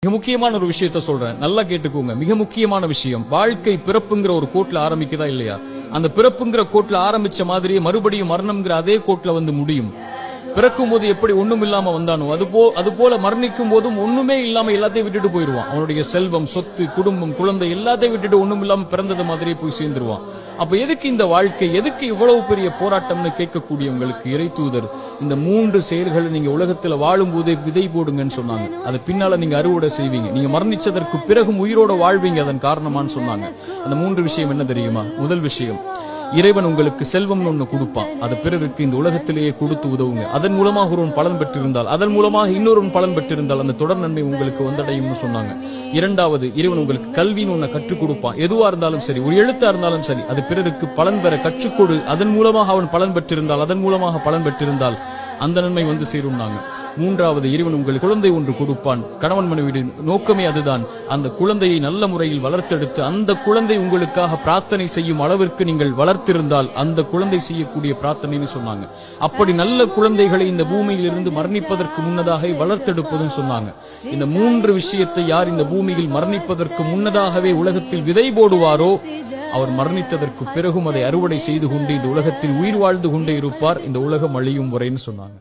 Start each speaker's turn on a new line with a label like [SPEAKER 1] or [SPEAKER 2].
[SPEAKER 1] மிக முக்கியமான ஒரு விஷயத்த சொல்றேன், நல்லா கேட்டுக்கோங்க. மிக முக்கியமான விஷயம், வாழ்க்கை பிறப்புங்கிற ஒரு கோட்ல ஆரம்பிக்குதா இல்லையா? அந்த பிறப்புங்கிற கோட்ல ஆரம்பிச்ச மாதிரியே மறுபடியும் மரணம்ங்கிற அதே கோட்ல வந்து முடியும். பிறக்கும் போது எப்படி ஒண்ணும் இல்லாம வந்தானோ அது போல மரணிக்கும் போதும் ஒண்ணுமே இல்லாம எல்லாத்தையும் விட்டுட்டு போயிருவான். அவனுடைய செல்வம், சொத்து, குடும்பம், குழந்தை எல்லாத்தையும் விட்டுட்டு ஒண்ணும் இல்லாம பிறந்தது மாதிரியே போய் சேர்ந்துருவான். அப்ப எதுக்கு இந்த வாழ்க்கை, எதுக்கு இவ்வளவு பெரிய போராட்டம்னு கேட்கக்கூடியவங்களுக்கு இறை தூதர் இந்த 3 செயல்களை நீங்க உலகத்துல வாழும் போதே விதை போடுங்கன்னு சொன்னாங்க. அது பின்னால நீங்க அறுவடை செய்வீங்க. நீங்க மரணிச்சதற்கு பிறகும் உயிரோட வாழ்வீங்க அதன் காரணமான்னு சொன்னாங்க. அந்த 3 விஷயம் என்ன தெரியுமா? முதல் விஷயம், இறைவன் உங்களுக்கு செல்வம் ஒண்ணு கொடுப்பான். அது பிறருக்கு இந்த உலகத்திலேயே கொடுத்து உதவுங்க. அதன் மூலமாக ஒருவன் பலன் பெற்றிருந்தால், அதன் மூலமாக இன்னொருவன் பலன் பெற்றிருந்தால் அந்த தொடர் நன்மை உங்களுக்கு வந்தடையும்னு சொன்னாங்க. இரண்டாவது, இறைவன் உங்களுக்கு கல்வின்னு ஒண்ணு கற்றுக் கொடுப்பான். எதுவா இருந்தாலும் சரி, ஒரு எழுத்தா இருந்தாலும் சரி, அது பிறருக்கு பலன் பெற கற்றுக்கொடு. அதன் மூலமாக அவன் பலன் பெற்றிருந்தால், அதன் மூலமாக பலன் பெற்றிருந்தால் அந்த நன்மை வந்து சேரும்னாங்க. மூன்றாவது, இறைவன் உங்களுக்கு குழந்தை ஒன்று கொடுப்பான். கணவன் மனைவியின் நோக்கமே அதுதான். அந்த குழந்தையை நல்ல முறையில் வளர்த்தெடுத்து அந்த குழந்தை உங்களுக்காக பிரார்த்தனை செய்யும் அளவிற்கு நீங்கள் வளர்த்திருந்தால் அந்த குழந்தை செய்யக்கூடிய பிரார்த்தனைன்னு சொன்னாங்க. அப்படி நல்ல குழந்தைகளை இந்த பூமியில் இருந்து மரணிப்பதற்கு முன்னதாக வளர்த்தெடுப்பதுன்னு சொன்னாங்க. இந்த 3 விஷயத்தை யார் இந்த பூமியில் மரணிப்பதற்கு முன்னதாகவே உலகத்தில் விதை போடுவாரோ அவர் மரணித்ததற்கு பிறகும் அதை அறுவடை செய்து கொண்டு இந்த உலகத்தில் உயிர் வாழ்ந்து கொண்டே இருப்பார், இந்த உலகம் அழியும் வரைன்னு சொன்னாங்க.